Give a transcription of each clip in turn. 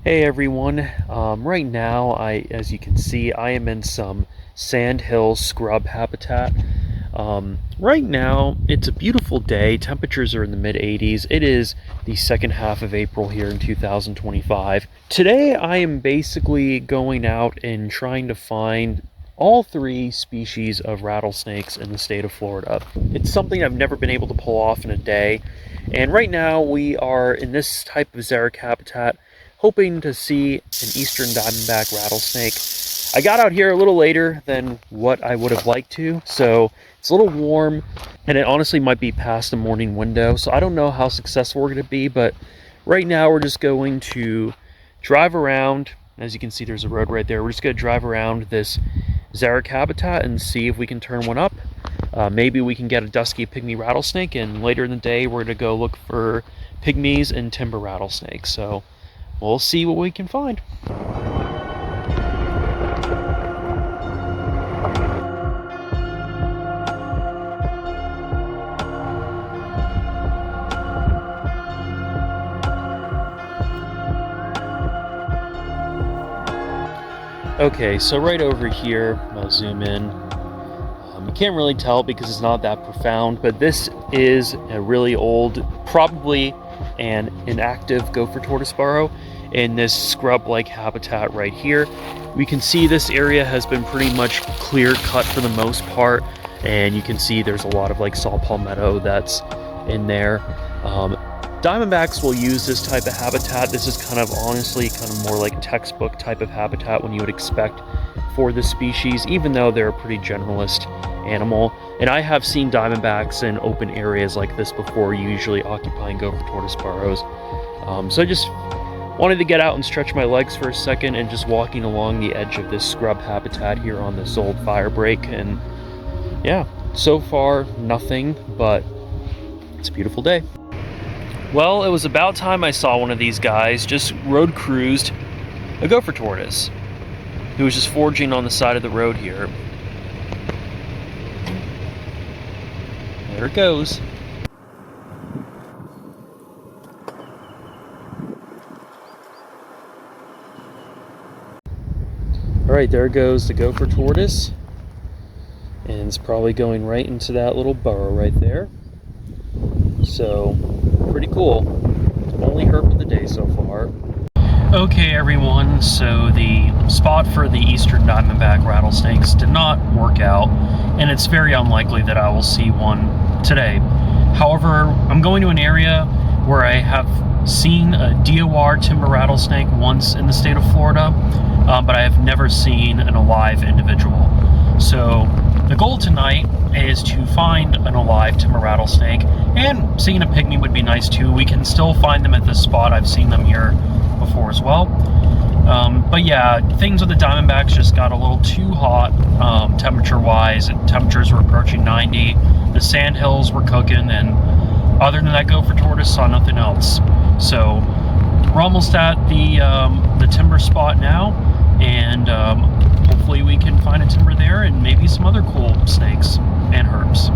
Hey everyone, right now as you can see, I am in some sandhill scrub habitat. Right now, it's a beautiful day. Temperatures are in the mid 80s. It is the second half of April here in 2025. Today, I am basically going out and trying to find all three species of rattlesnakes in the state of Florida. It's something I've never been able to pull off in a day. And right now, we are in this type of xeric habitat, hoping to see an eastern diamondback rattlesnake. I got out here a little later than what I would have liked to, so it's a little warm, and it honestly might be past the morning window, so I don't know how successful we're going to be, but right now we're just going to drive around. As you can see, there's a road right there. We're just going to drive around this xeric habitat and see if we can turn one up. Maybe we can get a dusky pygmy rattlesnake, and later in the day we're going to go look for pygmies and timber rattlesnakes. So we'll see what we can find. Okay, so right over here, I'll zoom in. You can't really tell because it's not that profound, but this is a really old, probably an inactive gopher tortoise burrow in this scrub-like habitat right here. We can see this area has been pretty much clear cut for the most part, and you can see there's a lot of like saw palmetto that's in there. Diamondbacks will use this type of habitat. This is honestly more like textbook type of habitat when you would expect for this species, even though they're a pretty generalist animal. And I have seen diamondbacks in open areas like this before, usually occupying gopher tortoise burrows. So I just wanted to get out and stretch my legs for a second, and just walking along the edge of this scrub habitat here on this old fire break. And yeah, so far nothing, but it's a beautiful day. Well, it was about time I saw one of these guys. Just road cruised a gopher tortoise who was just foraging on the side of the road here. There it goes. Alright, there goes the gopher tortoise. And it's probably going right into that little burrow right there. So, pretty cool. Only herp of the day so far. Okay everyone, so the spot for the eastern diamondback rattlesnakes did not work out, and it's very unlikely that I will see one today. However, I'm going to an area where I have seen a DOR timber rattlesnake once in the state of Florida, but I have never seen an alive individual. So the goal tonight is to find an alive timber rattlesnake, and seeing a pygmy would be nice too. We can still find them at this spot. I've seen them here before as well. But yeah, things with the diamondbacks just got a little too hot temperature-wise. Temperatures were approaching 90. The sandhills were cooking, and other than that, gopher tortoise saw nothing else. So we're almost at the timber spot now, and hopefully we can find a timber there and maybe some other cool snakes and herps.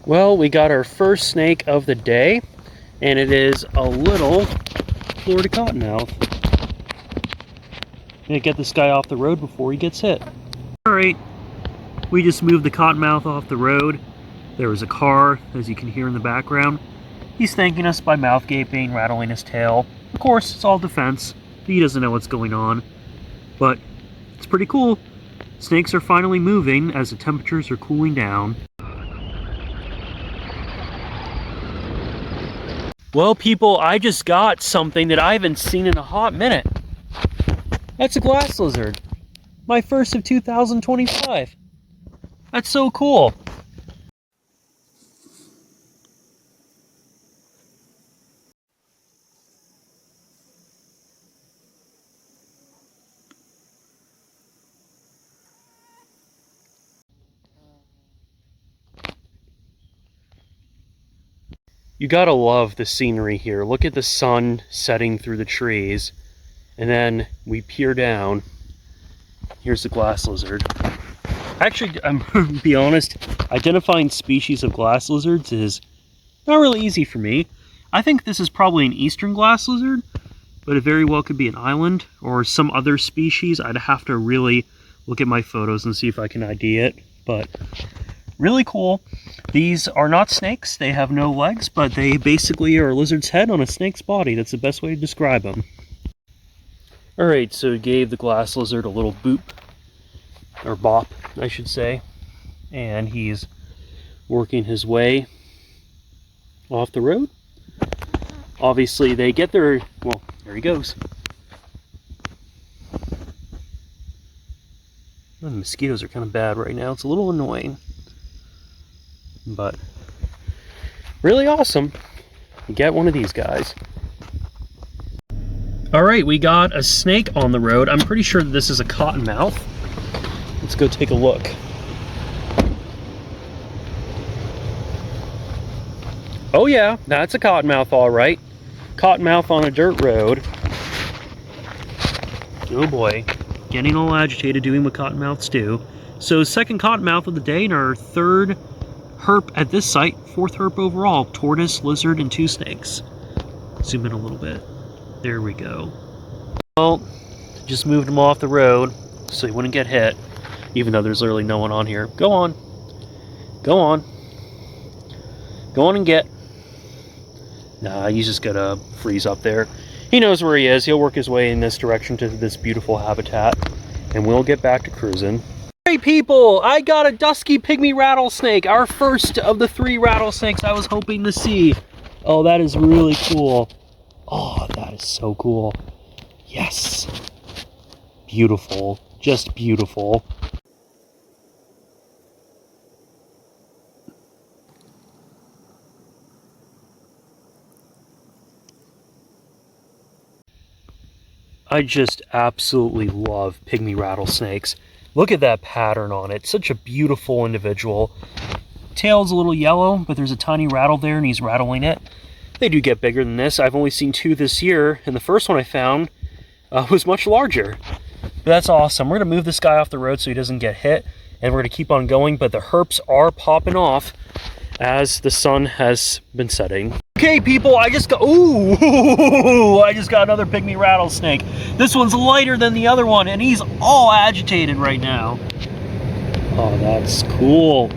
Well, we got our first snake of the day, and it is a little Florida cottonmouth. Gonna get this guy off the road before he gets hit. Alright, we just moved the cottonmouth off the road. There was a car, as you can hear in the background. He's thanking us by mouth gaping, rattling his tail. Of course, it's all defense. He doesn't know what's going on. But it's pretty cool. Snakes are finally moving as the temperatures are cooling down. Well, people, I just got something that I haven't seen in a hot minute. That's a glass lizard. My first of 2025. That's so cool. You gotta love the scenery here. Look at the sun setting through the trees, and then we peer down. Here's the glass lizard. Actually, I'm gonna be honest, identifying species of glass lizards is not really easy for me. I think this is probably an eastern glass lizard, but it very well could be an island or some other species. I'd have to really look at my photos and see if I can ID it, but really cool. These are not snakes. They have no legs, but they basically are a lizard's head on a snake's body. That's the best way to describe them. Alright, so we gave the glass lizard a little boop, or bop, I should say, and he's working his way off the road. Obviously, they get there. Well, there he goes. The mosquitoes are kind of bad right now. It's a little annoying, but really awesome. You get one of these guys. Alright, we got a snake on the road. I'm pretty sure this is a cottonmouth. Let's go take a look. Oh yeah, that's a cottonmouth, all right. Cottonmouth on a dirt road. Oh boy, getting all agitated doing what cottonmouths do. So second cottonmouth of the day and our third herp at this site, fourth herp overall. Tortoise, lizard, and 2 snakes. Zoom in a little bit. There we go. Well, just moved him off the road so he wouldn't get hit, even though there's literally no one on here. Go on. Go on. Go on and get. Nah, he's just gonna freeze up there. He knows where he is. He'll work his way in this direction to this beautiful habitat, and we'll get back to cruising. Hey people, I got a dusky pygmy rattlesnake, our first of the 3 rattlesnakes I was hoping to see. Oh, that is really cool. Oh, that is so cool. Yes. Beautiful. Just beautiful. I just absolutely love pygmy rattlesnakes. Look at that pattern on it. Such a beautiful individual. Tail's a little yellow, but there's a tiny rattle there and he's rattling it. They do get bigger than this. I've only seen 2 this year, and the first one I found was much larger. But that's awesome. We're going to move this guy off the road so he doesn't get hit, and we're going to keep on going, but the herps are popping off as the sun has been setting. Okay, people, I just got... Ooh! I just got another pygmy rattlesnake. This one's lighter than the other one, and he's all agitated right now. Oh, that's cool.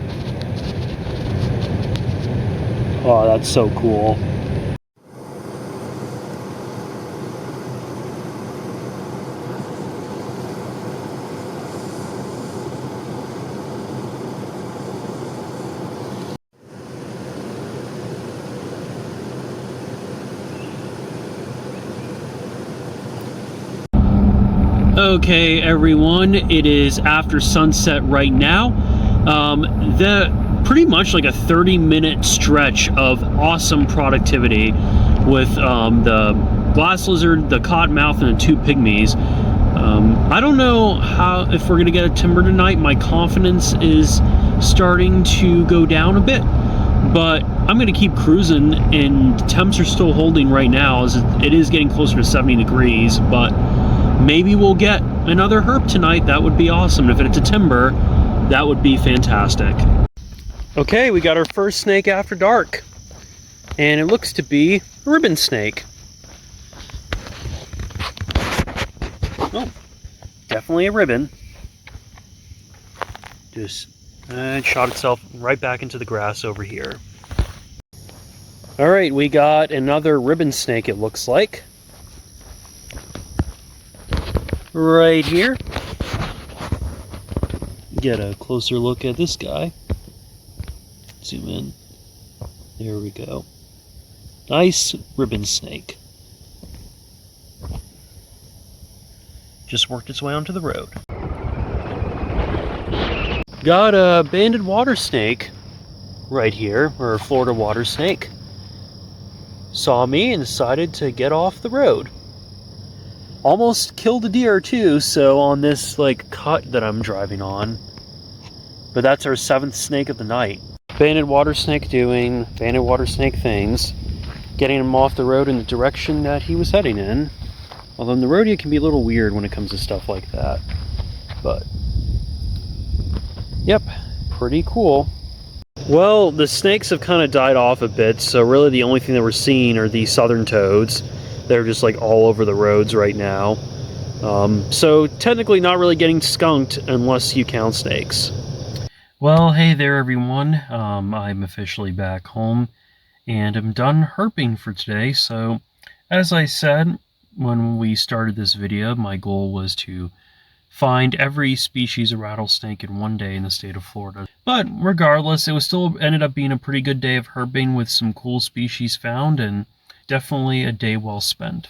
Oh, that's so cool. Okay, everyone, it is after sunset right now. Pretty much like a 30-minute stretch of awesome productivity with the glass lizard, the cottonmouth, and the 2 pygmies. I don't know if we're gonna get a timber tonight. My confidence is starting to go down a bit, but I'm gonna keep cruising, and temps are still holding right now as it is getting closer to 70 degrees, but maybe we'll get another herp tonight. That would be awesome. If it's a timber, that would be fantastic. Okay, we got our first snake after dark, and it looks to be a ribbon snake. Oh, definitely a ribbon. Just shot itself right back into the grass over here. All right, we got another ribbon snake, it looks like. Right here. Get a closer look at this guy. Zoom in. There we go. Nice ribbon snake. Just worked its way onto the road. Got a banded water snake right here, or a Florida water snake. Saw me and decided to get off the road. Almost killed a deer too, so on this like cut that I'm driving on. But that's our 7th snake of the night. Banded water snake doing banded water snake things. Getting him off the road in the direction that he was heading in. Although in the rodeo can be a little weird when it comes to stuff like that. But Yep, pretty cool. Well, the snakes have kind of died off a bit, so really the only thing that we're seeing are these southern toads. They're just like all over the roads right now. So technically not really getting skunked unless you count snakes. Well, hey there everyone. I'm officially back home and I'm done herping for today. So as I said when we started this video, my goal was to find every species of rattlesnake in one day in the state of Florida. But regardless, it still ended up being a pretty good day of herping with some cool species found, and definitely a day well spent.